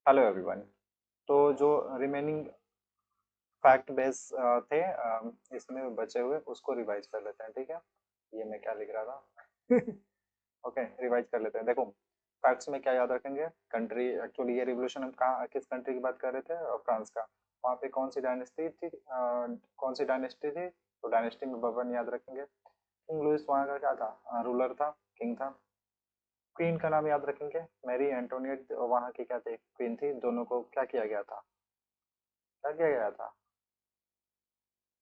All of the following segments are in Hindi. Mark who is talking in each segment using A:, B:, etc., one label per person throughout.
A: Hello everyone. तो जो रिमेनिंग फैक्ट बेस थे इसमें बचे हुए उसको रिवाइज कर लेते हैं, ठीक है। ये मैं क्या लिख रहा था ओके, रिवाइज कर लेते हैं। देखो, फैक्ट्स में क्या याद रखेंगे। कंट्री, एक्चुअली ये रिवोल्यूशन हम कहाँ किस कंट्री की बात कर रहे थे, फ्रांस का। वहाँ पे कौन सी डायनेस्टी थी, कौन सी डायनेस्टी थी, तो डायनेस्टी में बबन याद रखेंगे। किंग लुइस वहाँ का क्या था, रूलर था, किंग था। क्वीन का नाम याद रखेंगे, मैरी एंटोनियट वहाँ की क्या थी, क्वीन थी। दोनों को क्या किया गया था, क्या किया गया था,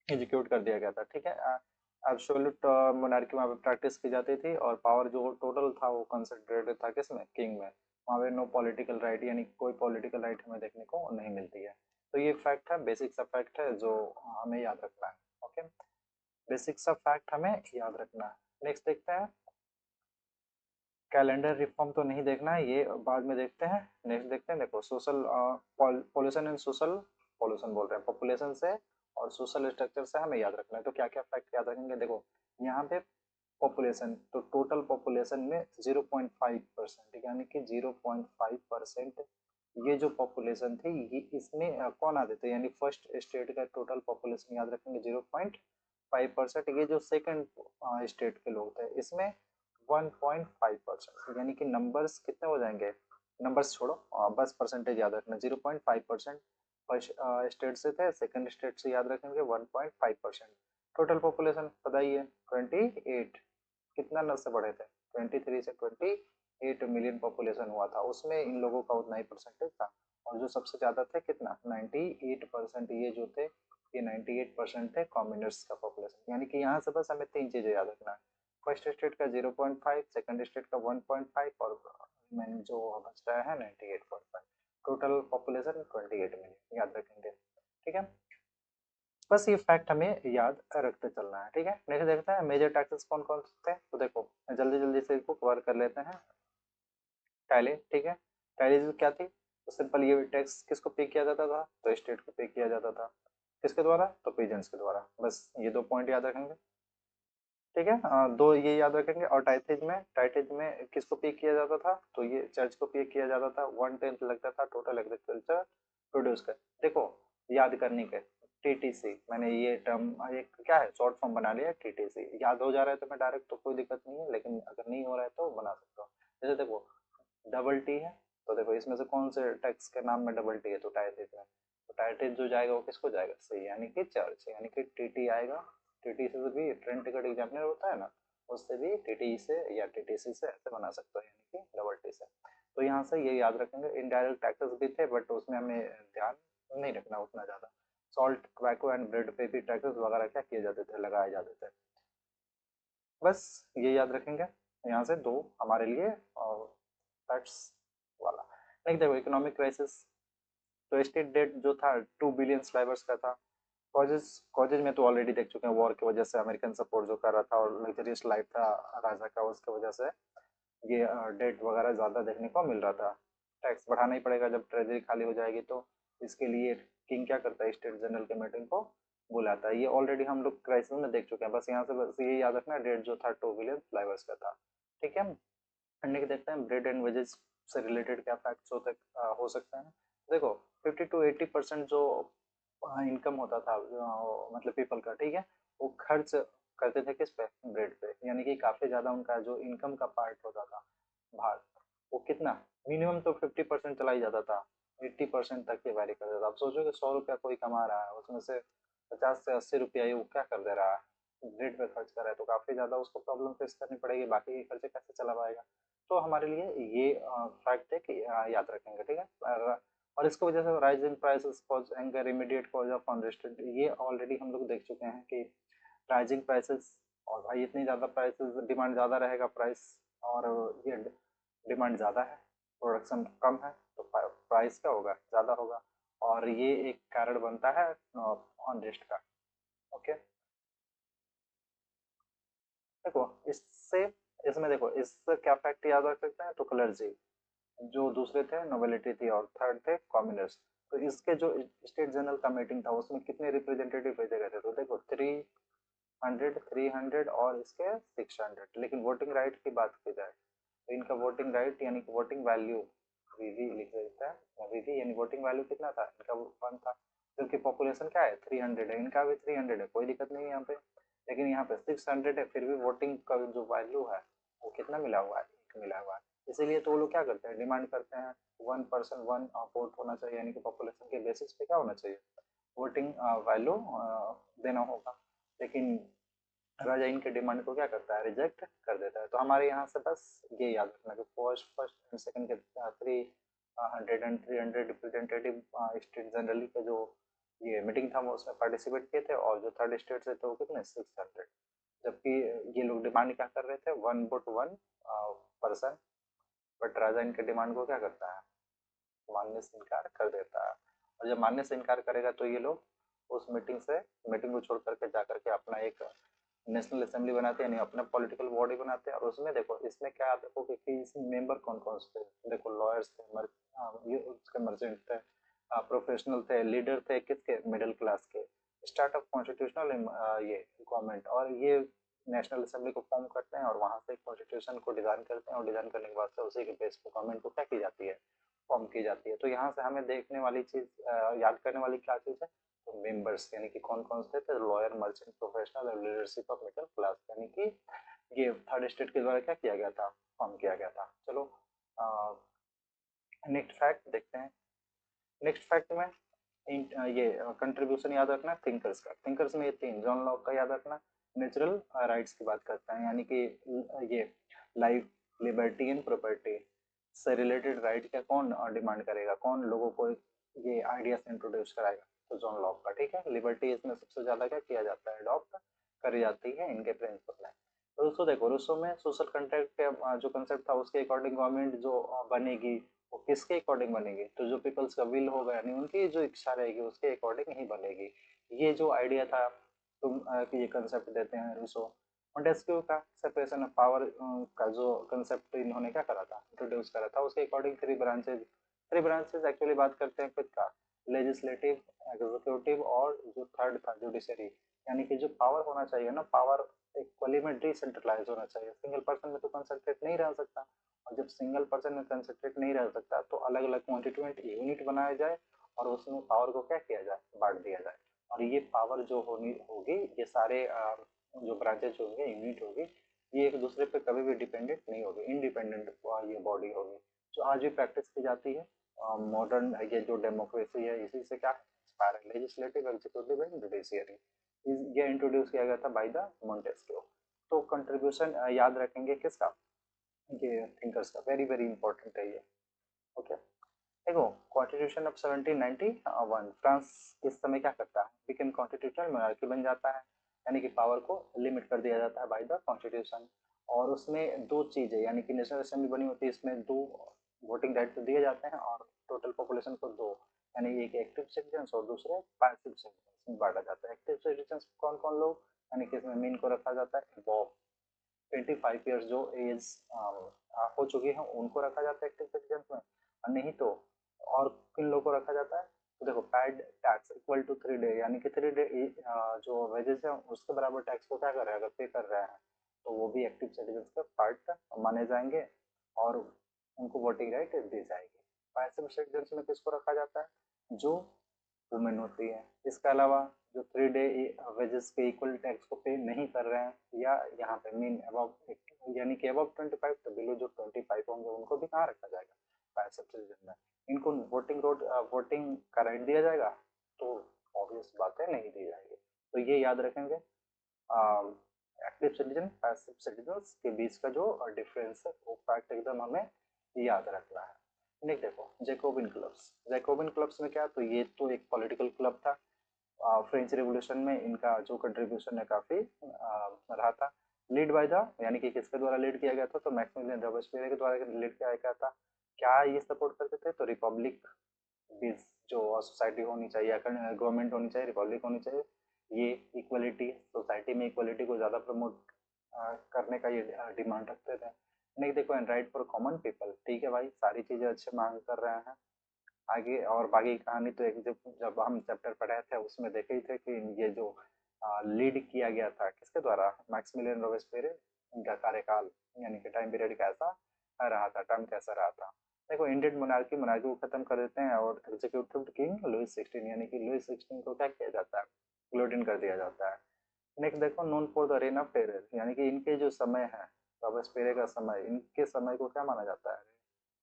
A: एग्जीक्यूट कर दिया गया था, ठीक है। एब्सोल्यूट मोनार्की वहाँ पे प्रैक्टिस की जाती थी और पावर जो टोटल था वो कंसंट्रेटेड था किसमें, किंग में। वहाँ पे नो पॉलिटिकल राइट, यानी कोई पॉलिटिकल राइट हमें देखने को नहीं मिलती है। तो ये फैक्ट है, बेसिक सा फैक्ट है जो हमें याद रखना है। ओके, बेसिक सा फैक्ट हमें याद रखना है। नेक्स्ट देखते हैं। कैलेंडर रिफॉर्म तो नहीं देखना है, ये बाद में देखते हैं। नेक्स्ट देखते हैं। देखो, social pollution and social, pollution बोल रहे हैं, पॉपुलेशन से और सोशल स्ट्रक्चर से हमें याद रखना है। तो क्या क्या फैक्ट याद रखेंगे, देखो यहाँ पे पॉपुलेशन, तो टोटल पॉपुलेशन में 0.5%, यानी कि 0.5% ये जो पॉपुलेशन थी, ये इसमें कौन आते थे, यानी फर्स्ट स्टेट का टोटल पॉपुलेशन याद रखेंगे 0.5%। ये जो सेकंड स्टेट के लोग थे इसमें 1.5%, यानी कि नंबर्स कितने हो जाएंगे, नंबर्स छोड़ो, बस परसेंटेज याद रखना। 0.5% फर्स्ट स्टेट से थे, सेकंड स्टेट से याद रखेंगे 1.5%। टोटल पॉपुलेशन बताइए, 28। कितना नल से बढ़े थे, 23 से 28 मिलियन पॉपुलेशन हुआ था, उसमें इन लोगों का उतना ही परसेंटेज था। और जो सबसे ज्यादा थे कितना, 98%, ये जो थे ये 98% थे कॉमनर्स का पॉपुलेशन। यानी कि यहाँ से बस हमें तीन चीजें याद रखना है। फर्स्ट स्टेट का 0.5, सेकंड स्टेट का 1.5 और मैंने जो बचता है 98.5। टोटल पॉपुलेशन 28 मिलियन याद रखेंगे, ठीक है। बस ये फैक्ट हमें याद रखते चलना है, ठीक है। नेक्स्ट देखते हैं मेजर टैक्सेस कौन कौन से थे। तो देखो, जल्दी जल्दी से इसको कवर कर लेते हैं। टैली, ठीक है। टैली क्या थी, तो सिंपल ये टैक्स किसको पे किया जाता था, तो स्टेट को पे किया जाता था। किसके द्वारा, तो पीजेंट्स के द्वारा। बस ये दो पॉइंट याद रखेंगे, ठीक है। दो ये याद रखेंगे। और टाइटेज में किसको पे किया जाता था, तो ये चर्च को पे किया जाता था। 1/10 लगता था टोटल एग्रीकल्चर प्रोड्यूस का। देखो, याद करने के, टीटीसी, मैंने ये टर्म एक क्या है, शॉर्ट फॉर्म बना लिया टीटीसी। याद हो जा रहा है तो मैं डायरेक्ट, तो कोई दिक्कत नहीं है, लेकिन अगर नहीं हो रहा है तो बना सकता हूँ। जैसे देखो, डबल टी है, तो देखो इसमें से कौन से टैक्स के नाम में डबल टी है, तो टाइटेज में। तो टाइटेज जो जाएगा वो किसको जाएगा, सही, यानी कि चर्च, यानी कि टीटी आएगा। टीटी से भी ट्रेन टिकट एग्जामिनर होता है ना, उससे भी टीटी से या टीटीसी से ऐसे बना सकते हो, यानी कि डबल टी से। तो यहाँ से ये याद रखेंगे। इनडायरेक्ट टैक्सेस भी थे बट उसमें हमें ध्यान नहीं रखना उतना ज्यादा। सॉल्ट, टोबैको एंड ब्रेड पे भी टैक्सेस वगैरह क्या किए जाते थे, लगाए जाते थे। बस ये याद रखेंगे। यहाँ से दो हमारे लिए फैक्ट्स वाला। नहीं, देखो, इकोनॉमिक क्राइसिस, तो स्टेट डेट जो था 2 बिलियन स्लाइवर्स का था। कॉजेज, कॉजेज में तो ऑलरेडी देख चुके हैं, वॉर की वजह से अमेरिकन सपोर्ट जो कर रहा था और लग्जरियस लाइफ था राजा का, उसकी वजह से ये डेट वगैरह ज्यादा देखने को मिल रहा था। टैक्स बढ़ाना ही पड़ेगा जब ट्रेजरी खाली हो जाएगी, तो इसके लिए किंग क्या करता है, स्टेट जनरल के मीटिंग को बुलाता है। ये ऑलरेडी हम लोग क्राइसिस में देख चुके हैं। बस यहाँ से बस ये याद रखना, डेट जो था 2 बिलियन फ्लाइवर्स का था, ठीक है। अंडे के देखते हैं ब्रेड एंड वेजेस से रिलेटेड क्या फैक्ट्स हो सकते हैं। देखो, 50 to 80% जो इनकम होता था, मतलब पीपल का, ठीक है, वो खर्च करते थे किस पे, ब्रेड पे। यानी कि काफी ज्यादा उनका जो इनकम का पार्ट होता था, भाग, वो कितना, मिनिमम तो 50% चला ही जाता था, 80% तक ये वैरी करता था। अब सोचो कि 100 रुपया कोई कमा रहा है, उसमें से 50 से 80 रुपया ये वो क्या कर दे रहा है, ब्रेड पे खर्च कर रहा है, तो काफी ज्यादा उसको प्रॉब्लम फेस करनी पड़ेगी, बाकी के खर्चे कैसे चला पाएगा। तो हमारे लिए ये फैक्ट है कि याद रखेंगे, ठीक है। और इसकी वजह से rising prices cause anger, immediate cause of unrested, ये ऑलरेडी हम लोग देख चुके हैं कि राइजिंग प्राइसेस, और भाई इतनी ज़्यादा प्राइसेस, डिमांड ज़्यादा रहेगा प्राइस, और ये डिमांड ज़्यादा है, प्रोडक्शन कम है, तो प्राइस क्या होगा, ज़्यादा होगा। और ये एक कारण बनता है अनरेस्ट का। ओके, देखो इससे, इसमें देखो इससे क्या फैक्ट याद रख सकते हैं, तो क्लर्जी, जो दूसरे थे नोबिलिटी थी, और थर्ड थे कॉम्युनिस्ट। तो इसके जो स्टेट जनरल का मीटिंग था उसमें कितने रिप्रेजेंटेटिव भेजे गए थे, तो देखो 300, 300 और इसके 600। लेकिन वोटिंग राइट की बात की जाए तो इनका वोटिंग राइट, यानी कि वोटिंग वैल्यू, वीवी लिख देता है, वीवी यानी वोटिंग वैल्यू कितना था, इनका 1 था, जबकि पॉपुलेशन क्या है 300 है, इनका भी 300 है, कोई दिक्कत नहीं है यहाँ पे। लेकिन यहाँ पे 600 है, फिर भी वोटिंग का जो वैल्यू है वो कितना मिला हुआ है, 1 मिला हुआ है। इसीलिए तो वो लोग क्या करते हैं, डिमांड करते हैं 1 पर्सन 1 वोट होना चाहिए, यानी कि पॉपुलेशन के बेसिस पे क्या होना चाहिए, वोटिंग वैल्यू देना होगा। लेकिन राजा इनके डिमांड को क्या करता है, रिजेक्ट कर देता है। तो हमारे यहाँ से बस ये याद रखना कि फर्स्ट एंड सेकंड के 300 रिप्रेजेंटेटिव स्टेट जनरली के जो ये मीटिंग था वो उसमें पार्टिसिपेट किए थे, और जो थर्ड स्टेट से थे वो कितने 600। जबकि ये लोग डिमांड क्या कर रहे थे, 1 वोट 1 पर्सन, बट राजा इनके डिमांड को क्या करता है, मानने से इनकार कर देता है। और जब मानने से इनकार करेगा तो ये लोग उस मीटिंग को छोड़ करके जा करके अपना एक नेशनल असेंबली बनाते हैं, यानी अपना पॉलिटिकल बॉडी बनाते हैं। और उसमें देखो, इसमें क्या आप देखो कि इसमें मेंबर कौन कौन से थे, देखो लॉयर्स थे, ये उसके मर्चेंट थे, प्रोफेशनल थे, लीडर थे किसके, मिडिल क्लास के, स्टार्ट ऑफ कॉन्स्टिट्यूशनल ये गवर्नमेंट। और ये नेशनल असेंबली को फॉर्म करते हैं और वहां से कॉन्स्टिट्यूशन को डिजाइन करते हैं, और डिजाइन करने के बाद से उसी के बेस पर गवर्नमेंट को क्या की जाती है, फॉर्म की जाती है। तो यहाँ से हमें देखने वाली चीज, याद करने वाली क्या चीज है, तो मेंबर्स यानी कि कौन कौन से थे, लॉयर, मर्चेंट, प्रोफेशनल और लीडरशिप ऑफ मिडिल क्लास, यानी कि ये थर्ड स्टेट के द्वारा क्या किया गया था, फॉर्म किया गया था। चलो नेक्स्ट फैक्ट देखते हैं। नेक्स्ट फैक्ट में ये कंट्रीब्यूशन याद रखना थिंकर्स का। थिंकर्स में ये 3, जॉन लॉक का याद रखना, नेचुरल राइट्स की बात करता है, यानी कि ये लाइफ, लिबर्टी एंड प्रॉपर्टी से रिलेटेड राइट का कौन डिमांड करेगा, कौन लोगों को ये आइडियाज इंट्रोड्यूस कराएगा, तो जॉन लॉक का। ठीक है, लिबर्टी इसमें सबसे ज्यादा क्या किया जाता है, अडॉप्ट करी जाती है इनके प्रिंसिपल में। रूसो देखो, रूसो में सोशल कॉन्ट्रैक्ट का जो कंसेप्ट था उसके अकॉर्डिंग गवर्नमेंट जो बनेगी वो किसके अकॉर्डिंग बनेगी, तो जो पीपल्स का विल होगा यानी उनकी जो इच्छा रहेगी उसके अकॉर्डिंग ही बनेगी। ये जो आइडिया था तुम कि ये कंसेप्ट देते हैं रूसो। मोंटेस्क्यू का सेपरेशन ऑफ पावर का जो कंसेप्ट इन्होंने क्या करा था, इंट्रोड्यूस करा था, उसके अकॉर्डिंग 3 ब्रांचेज एक्चुअली बात करते हैं खुद का, लेजिस्लेटिव, एग्जीक्यूटिव और जो थर्ड था जुडिशरी। यानी कि जो पावर होना चाहिए ना, पावर इक्वली में डिसेंट्रलाइज होना चाहिए, सिंगल पर्सन में तो कंसंट्रेट नहीं रह सकता। और जब सिंगल पर्सन में कंसंट्रेट नहीं रह सकता तो अलग अलग कॉन्स्टिट्यूएंट यूनिट बनाया जाए और उसमें पावर को क्या किया जाए, बांट दिया जाए। और ये पावर जो होनी होगी, ये सारे जो ब्रांचेज होंगे, यूनिट होगी, ये एक दूसरे पे कभी भी डिपेंडेंट नहीं होगी, इंडिपेंडेंट ये बॉडी होगी, जो आज भी प्रैक्टिस की जाती है। मॉडर्न ये जो डेमोक्रेसी है इसी से क्या इंस्पायर है, लेजिस्लेटिव, एग्जीक्यूटिव एंड जुडिशियरी। ये इंट्रोड्यूस किया गया था बाय द मोंटेस्क्यू। तो कंट्रीब्यूशन याद रखेंगे किसका, ये थिंकर्स का, वेरी वेरी इंपॉर्टेंट है ये। ओके, देखो कॉन्स्टिट्यूशन ऑफ 1791, फ्रांस इस समय क्या करता है, बिकम कॉन्स्टिट्यूशनल मोनार्की बन जाता है, यानी कि पावर को लिमिट कर दिया जाता है बाय द कॉन्स्टिट्यूशन। और उसमें 2 चीजें, यानी कि नेशनल असेंबली बनी होती है, इसमें 2 वोटिंग राइट तो दिए जाते हैं, और टोटल पॉपुलेशन को 2, यानी एक एक्टिव सिटीजन और दूसरे पैसिव सिटीजन में बांटा जाता है। एक्टिव सिटीजन कौन कौन लोग, यानी कि इसमें मेन को रखा जाता है अबव 25 ईयर्स जो एज हो चुकी है उनको रखा जाता है एक्टिव सिटीजन में। और नहीं तो और किन लोगों को रखा जाता है, तो देखो paid tax equal to 3 day, यानी कि 3 डे जो वेजेस है उसके बराबर टैक्स को क्या कर रहे हैं, अगर पे कर रहे हैं तो वो भी एक्टिव सिटीजन का पार्ट माने जाएंगे और उनको वोटिंग राइट दी जाएगी। पैसिव सिटीजन में किसको रखा जाता है, जो वुमेन होती है। इसके अलावा जो 3 डे वेजेस के इक्वल टैक्स को पे नहीं कर रहे हैं, या यहाँ पे मीन अबव, यानी कि अबव 25 तो बिलो जो 25 होंगे उनको भी कहाँ रखा जाएगा, पैसिव सिटीजन में। इनको वोटिंग का राइट दिया जाएगा, तो ऑब्वियस बात है नहीं दी जाएगी। तो ये याद रखेंगे, एक्टिव सिटीजन पैसिव सिटीजन के बीच का जो डिफरेंस है वो फैक्ट एकदम हमें याद रखना है। नहीं देखो जैकोबिन क्लब्स, जैकोबिन क्लब्स में क्या, तो ये तो एक पॉलिटिकल क्लब था। फ्रेंच रिवॉल्यूशन में इनका जो कंट्रीब्यूशन है काफी रहा था। लीड बाय द, यानी कि किसके द्वारा लीड किया गया था, तो मैक्सिमिलियन रॉबेस्पियर के द्वारा लीड किया गया था। क्या ये सपोर्ट करते थे, तो रिपब्लिक बीस जो सोसाइटी होनी चाहिए, गवर्नमेंट होनी चाहिए, रिपब्लिक होनी चाहिए। ये इक्वलिटी, सोसाइटी में इक्वलिटी को ज़्यादा प्रमोट करने का ये डिमांड रखते थे। नहीं देखो and right for common people, ठीक है भाई, सारी चीज़ें अच्छे मांग कर रहे हैं। आगे और बाकी की कहानी तो एक जब हम चैप्टर पढ़े थे उसमें देखे ही थे कि ये जो लीड किया गया था किसके द्वारा, मैक्सिमिलियन रोबेस्पियर, इनका कार्यकाल यानी कि टाइम पीरियड कैसा रहा था, टर्म कैसा रहा था। देखो इंडियन मोनार्की को खत्म कर देते हैं और एग्जीक्यूटिव किंग लुइस 16 यानी कि लुइस 16 को क्या किया जाता है, गिलोटिन कर दिया जाता है। नेक्स्ट देखो known for the rain of terror यानी कि इनके जो समय है रॉबेस्पियर का समय, इनके समय को क्या माना जाता है,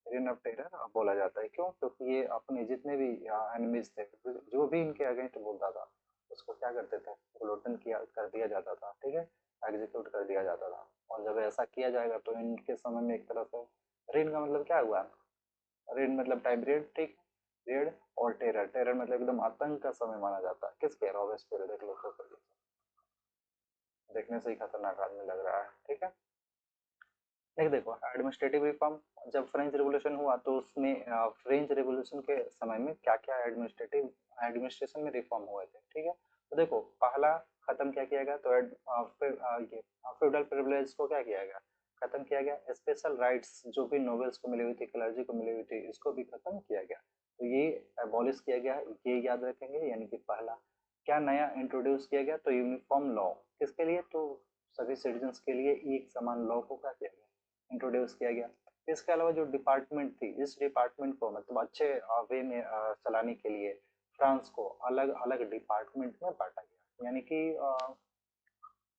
A: रेन ऑफ टेरर बोला जाता है। क्यों? क्योंकि ये अपने जितने भी एनिमीज थे, जो भी इनके अगेंस्ट बोलता था उसको क्या करते थे, गिलोटिन किया कर दिया जाता था, ठीक है, एग्जीक्यूट कर दिया जाता था। और जब ऐसा किया जाएगा तो इनके समय में एक तरह से रेन का मतलब क्या हुआ, रेड मतलब टाइम रेड, ठीक, रेड, और टेरर, टेरर मतलब एकदम आतंक का समय माना जाता है किसके, रॉबेस्पियर। देख लो तो देखने से ही खतरनाक आदमी लग रहा है, ठीक है। नहीं देखो एडमिनिस्ट्रेटिव रिफॉर्म, जब फ्रेंच रेवोल्यूशन हुआ तो उसमें फ्रेंच रेवोल्यूशन के समय में क्या क्या एडमिनिस्ट्रेटिव एडमिनिस्ट्रेशन में रिफॉर्म हुए थे, ठीक है। तो देखो पहला खत्म क्या किया गया, तो ये फ्यूडल प्रिविलेज को क्या किया गया, खत्म किया गया। स्पेशल राइट्स जो भी नोबल्स को मिली हुई थी, क्लर्जी को मिली हुई थी, इसको भी खत्म किया गया। तो ये एबॉलिश किया गया, ये याद रखेंगे। यानी कि पहला क्या नया इंट्रोड्यूस किया गया, तो यूनिफॉर्म लॉ, किसके लिए, तो सभी सिटीजन्स के लिए एक समान लॉ को क्या किया गया, इंट्रोड्यूस किया गया। इसके अलावा जो डिपार्टमेंट थी, इस डिपार्टमेंट को मतलब अच्छे वे में चलाने के लिए फ्रांस को अलग अलग डिपार्टमेंट में बांटा गया। यानी कि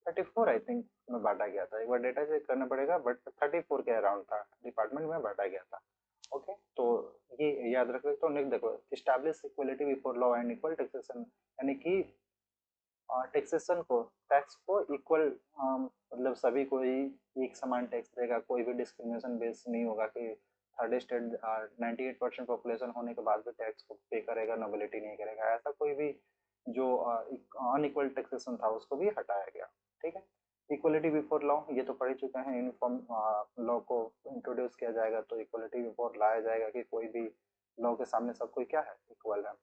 A: 34 आई थिंक में बांटा गया था, एक बार डेटा चेक करना पड़ेगा, बट 34 के अराउंड था, डिपार्टमेंट में बांटा गया था। ओके, तो ये याद रख सकते हो। नेक्स्ट देखो establish equality before law and equal taxation, यानी कि टैक्सेशन को, टैक्स को इक्वल, मतलब सभी को ही एक समान टैक्स देगा, कोई भी डिस्क्रिमिनेशन बेस नहीं होगा कि थर्ड स्टेट 98% पॉपुलेशन होने के बाद भी टैक्स को पे करेगा, नोबिलिटी नहीं करेगा, ऐसा कोई भी जो अनइक्वल टैक्सेशन था उसको भी हटाया गया, ठीक है। इक्वलिटी बिफोर लॉ ये तो पढ़ ही चुके हैं, यूनिफॉर्म लॉ को इंट्रोड्यूस किया जाएगा तो इक्वलिटी बिफोर लाया जाएगा कि कोई भी लॉ के सामने सब कोई क्या है, इक्वल है।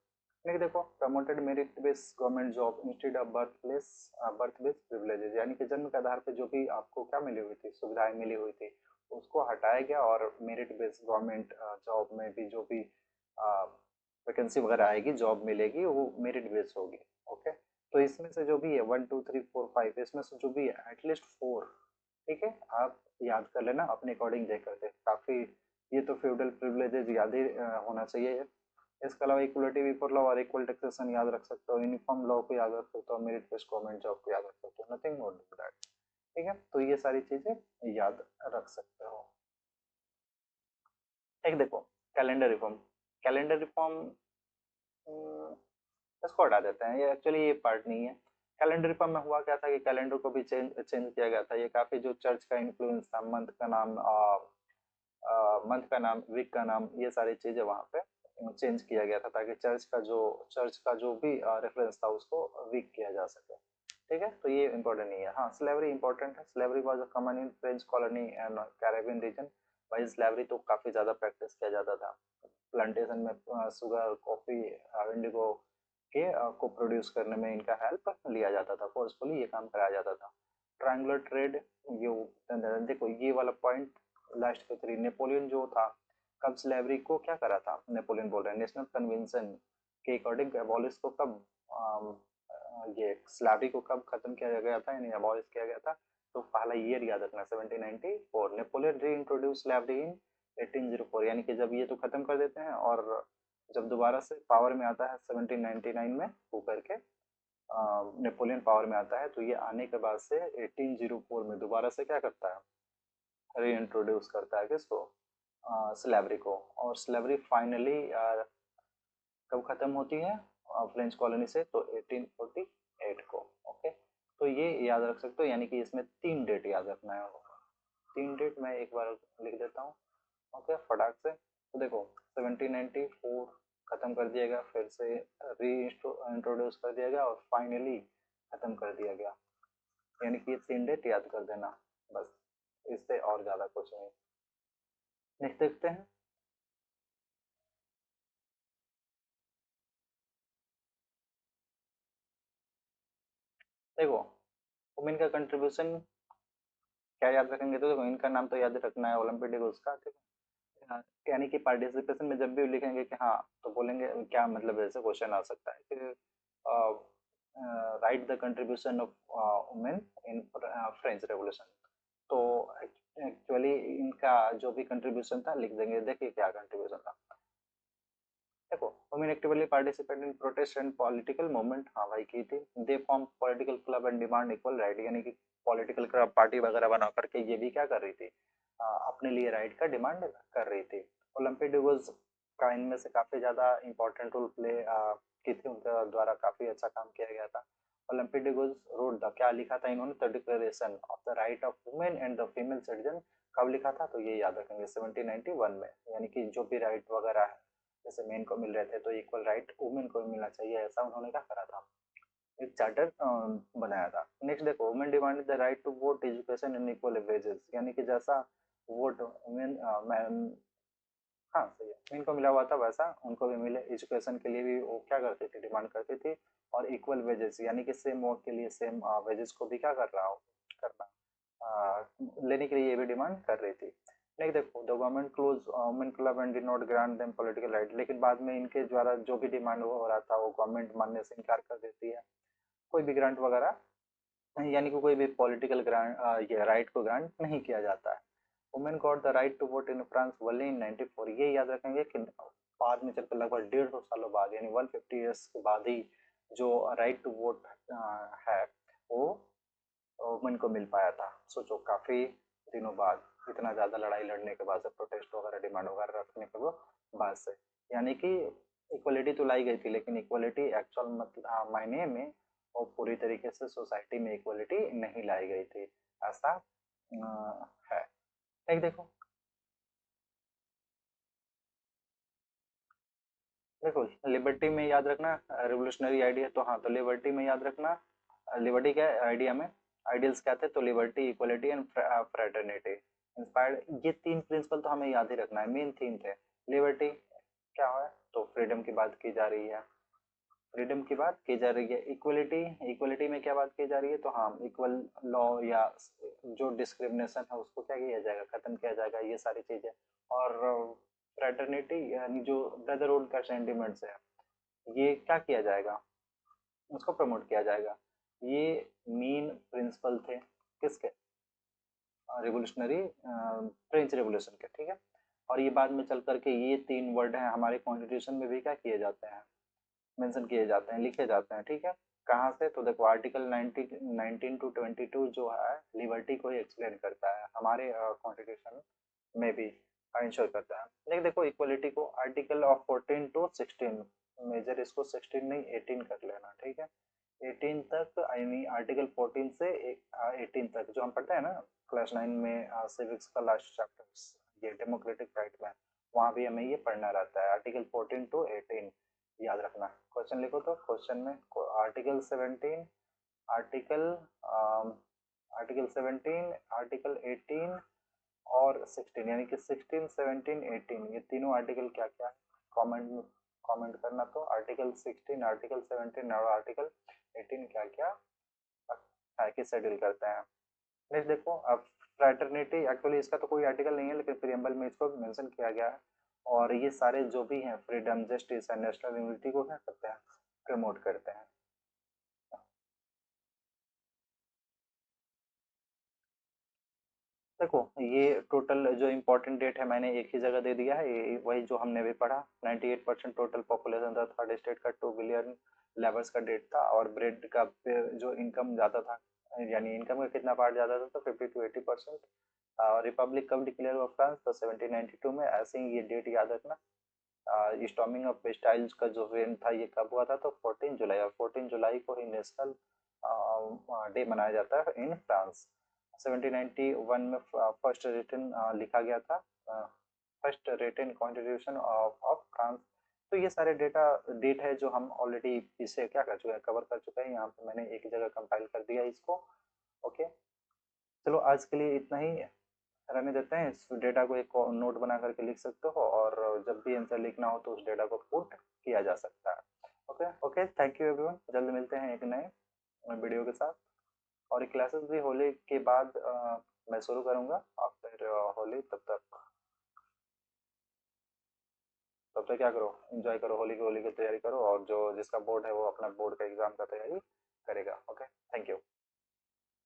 A: नहीं देखो promoted merit based government job instead of birth based privileges, यानी कि जन्म के आधार पर जो भी आपको क्या मिली हुई थी, सुविधाएं मिली हुई थी, उसको हटाया गया और मेरिट बेस्ड गवर्नमेंट जॉब में भी जो भी वैकेंसी वगैरह आएगी, जॉब मिलेगी, वो मेरिट बेस्ड होगी। ओके, तो इसमें से जो भी है 1 2 3 4 5, इसमें से जो भी है एटलीस्ट 4, ठीक है, आप याद कर लेना अपने अकॉर्डिंग देख करके, काफी ये तो फ्यूडल प्रिविलेजेस याद ही होना चाहिए। इसके अलावा इक्वलिटी बिफोर लॉ और इक्वल टैक्सेशन याद रख सकते हो, यूनिफॉर्म लॉ को याद रख सकते हो, मेरिट बेस्ड गवर्नमेंट जॉब को याद रख सकते हो, नथिंग मोर देन दैट, ठीक है। तो ये सारी चीजें याद रख सकते हो। एक देखो कैलेंडर रिफॉर्म, कैलेंडर रिफॉर्म इसको हटा देते हैं, ये एक्चुअली ये पार्ट नहीं है। कैलेंडर रिफॉर्म में हुआ क्या था कि कैलेंडर को भी चेंज चेंज किया गया था। ये काफी जो चर्च का इन्फ्लुएंस था, मंथ का नाम, मंथ का नाम, वीक का नाम, ये सारी चीजें वहाँ पे चेंज किया गया था ताकि चर्च का जो भी रेफरेंस था उसको वीक किया जा सके, ठीक है। तो ये इंपॉर्टेंट नहीं है। हाँ स्लेवरी इंपॉर्टेंट है, slavery was a common in French colony and Caribbean region. भाई स्लेवरी तो काफी ज्यादा प्रैक्टिस किया जाता था, प्लांटेशन में शुगर, कॉफी, इंडिगो के को प्रोड्यूस करने में इनका हेल्प लिया जाता था, फोर्सफुली ये काम कराया जाता था। ट्रायंगुलर ट्रेड, ये देखो ये वाला पॉइंट लास्ट के 3, नेपोलियन जो था कब स्लेवरी को क्या करा था, नेपोलियन बोल रहे हैं नेशनल कन्वेंशन के अकॉर्डिंग एबॉलिश को कब ये स्लेवरी को कब खत्म किया गया था, यानी एबॉलिश किया गया था। तो पहला ईयर याद रखना 1794, नेपोलियन री इंट्रोड्यूस स्लेवरी इन 1804, यानी कि जब ये तो खत्म कर देते हैं और जब दोबारा से पावर में आता है 1799 में वो करके नेपोलियन पावर में आता है, तो ये आने के बाद से 1804 में दोबारा से क्या करता है, री इंट्रोड्यूस करता है किसको, स्लेवरी को। और स्लेवरी फाइनली कब खत्म होती है फ्रेंच कॉलोनी से, तो 1848 को। ओके, तो ये याद रख सकते हो, यानी कि इसमें 3 डेट याद रखना है। 3 डेट मैं एक बार लिख देता हूँ, ओके, फटाक से। तो देखो 1794 खत्म कर दिया गया, फिर से री इंट्रोड्यूस कर दिया गया और फाइनली खत्म कर दिया गया, यानी कि ये 3 डेट याद कर देना बस, इससे और ज्यादा कुछ नहीं। नेक्स्ट देखते हैं। देखो वुमेन का कंट्रीब्यूशन क्या याद रखेंगे, तो देखो इनका नाम तो याद रखना है, ओलंपिक का, ठीक है। यानी कि पार्टिसिपेशन में जब भी लिखेंगे कि हाँ, तो बोलेंगे क्या मतलब, ऐसे क्वेश्चन आ सकता है कि right the contribution of women in French revolution. तो एक्चुअली इनका जो भी कंट्रीब्यूशन था लिख देंगे, देखिए क्या कंट्रीब्यूशन था। देखो, women actively participate in protest and political movement, हाँ भाई की थी। They form political club and demand equal right, यानी कि पॉलिटिकल क्लब पार्टी वगैरह बना करके ये भी क्या कर रही थी, अपने लिए राइट का डिमांड कर रही थी। ओलंपिडिगोस का इनमें से काफी ज्यादा इंपॉर्टेंट रोल प्ले की थी, उनके द्वारा काफी अच्छा काम किया गया था। ओलंपिडिगोस रोड द, क्या लिखा था इन्होंने, the declaration of the right of women and the female citizen. कब लिखा था, तो ये याद रखेंगे 1791 में, यानी कि जो भी राइट वगैरह है जैसे मेन को मिल रहे थे तो इक्वल राइट वुमेन को भी मिलना चाहिए, ऐसा उन्होंने क्या करा था, एक चार्टर बनाया था। नेक्स्ट देखो, women demand the right to vote, education and equal wages, यानी कि जैसा वोट वुमेन हाँ सही है, इनको मिला हुआ था वैसा उनको भी मिले, एजुकेशन के लिए भी वो क्या करती थी, डिमांड करती थी। और इक्वल वेजेस, यानी कि सेम वर्क के लिए सेम वेजेस को भी क्या कर रहा हो, करना, लेने के लिए ये भी डिमांड कर रही थी। नहीं देखो, the government close women club and did not grant them political right, लेकिन बाद में इनके द्वारा जो भी डिमांड हो रहा था वो गवर्नमेंट मानने से इनकार कर देती है, कोई भी ग्रांट वगैरह, यानी कि कोई भी पॉलिटिकल ग्रांट ये राइट को ग्रांट नहीं किया जाता है। Women got the right to vote in France only in 94, ये याद रखेंगे कि बाद में चलकर लगभग 150 सालों बाद, यानी 150 ईयर्स के बाद ही जो राइट टू वोट है वो वुमेन को मिल पाया था। सोचो, काफी दिनों बाद, इतना ज्यादा लड़ाई लड़ने के बाद से, प्रोटेस्ट वगैरह डिमांड वगैरह रखने के बाद से, यानी कि इक्वलिटी तो लाई गई थी, लेकिन इक्वलिटी एक्चुअल मतलब मायने में और पूरी तरीके से सोसाइटी में इक्वलिटी नहीं लाई गई थी, ऐसा है। एक देखो, देखो लिबर्टी में याद रखना, रिवोल्यूशनरी आइडिया, तो हाँ, तो लिबर्टी में याद रखना, लिबर्टी क्या है आइडिया में, आइडियल्स क्या थे, तो liberty, equality and fraternity inspired, ये तीन प्रिंसिपल तो हमें याद ही रखना है, मेन थीम थे। लिबर्टी क्या है, तो फ्रीडम की बात की जा रही है, फ्रीडम की बात की जा रही है। इक्वलिटी, इक्वलिटी में क्या बात की जा रही है, तो हाँ, इक्वल लॉ या जो डिस्क्रिमिनेशन है उसको क्या किया जाएगा, खत्म किया जाएगा, ये सारी चीजें। और फ्रेटर्निटी यानी जो ब्रदरहुड का सेंटिमेंट्स है, ये क्या किया जाएगा, उसको प्रमोट किया जाएगा। ये मेन प्रिंसिपल थे किसके, रिवोल्यूशनरी फ्रेंच रिवोल्यूशन के, ठीक है। और ये बाद में चल करके ये तीन वर्ड हैं हमारे कॉन्स्टिट्यूशन में भी क्या किए जाते हैं, मेंशन किए जाते हैं, लिखे जाते हैं, ठीक है। कहाँ से, तो देखो आर्टिकल 19 टू 22 जो है लिबर्टी को ही एक्सप्लेन करता है, हमारे कॉन्स्टिट्यूशन में भी इंश्योर करता है। लेकिन देखो इक्वलिटी को आर्टिकल ऑफ 14 टू 16, मेजर इसको 16 नहीं 18 कर लेना, ठीक है। 18 तक, यानी आर्टिकल 14 से 18 तक जो हम पढ़ते हैं ना क्लास 9 में, सिविक्स का लास्ट चैप्टर, ये डेमोक्रेटिक राइट में, वहाँ भी हमें ये पढ़ना रहता है, आर्टिकल 14 टू 18 याद रखना। क्वेश्चन लिखो तो क्वेश्चन में आर्टिकल 17, आर्टिकल आर्टिकल 17, आर्टिकल 18 और 16, यानी कि 16, 17, 18, ये तीनों आर्टिकल क्या क्या है, कमेंट में कमेंट करना। तो आर्टिकल 16, आर्टिकल 17 और आर्टिकल 18 क्या क्या है कि शेड्यूल करते हैं। नेक्स्ट देखो, अब फ्रैटर्निटी, एक्चुअली इसका तो कोई आर्टिकल नहीं है, लेकिन प्रियम्बल में इसको मेंशन किया गया है। और ये सारे जो भी हैं freedom, justice and national unity को क्या करते हैं, प्रमोट करते हैं। देखो, ये टोटल जो इम्पोर्टेंट डेट है मैंने एक ही जगह दे दिया है, ये वही जो हमने भी पढ़ा, 98% टोटल पॉपुलेशन था, थर्ड स्टेट का 2 बिलियन लेबर्स का डेट था, और ब्रेड का जो इनकम ज़्यादा था, यानी इनकम का कितना पार्ट ज़्यादा था, तो 50 to 80%। रिपब्लिक कब डिक्लेयर हुआ फ्रांस, तो 1792 में, ऐसे ही ये डेट याद रखना। स्टॉर्मिंग ऑफ बेस्टाइल्स का जो इवेंट था ये कब हुआ था, तो 14 जुलाई, और 14 जुलाई को ही नेशनल डे मनाया जाता है इन फ्रांस। 1791 में फर्स्ट रिटन लिखा गया था, first written constitution of France. तो ये सारे डेट है जो हम ऑलरेडी इसे क्या कर चुके हैं, कवर कर चुके हैं, यहाँ पे मैंने एक जगह कंपाइल कर दिया इसको। ओके, चलो आज के लिए इतना ही रहने देते हैं, इस डेटा को एक नोट बना करके लिख सकते हो, और जब भी आंसर लिखना हो तो उस डेटा को पुट किया जा सकता है। Okay okay, thank you everyone, जल्द मिलते हैं एक नए वीडियो के साथ। और क्लासेस भी होली के बाद मैं शुरू करूँगा, आफ्टर होली, तब तक क्या करो, एंजॉय करो, होली की तैयारी करो, और जो जिसका बोर्ड है वो अपना बोर्ड का एग्जाम का तैयारी करेगा। Okay, thank you.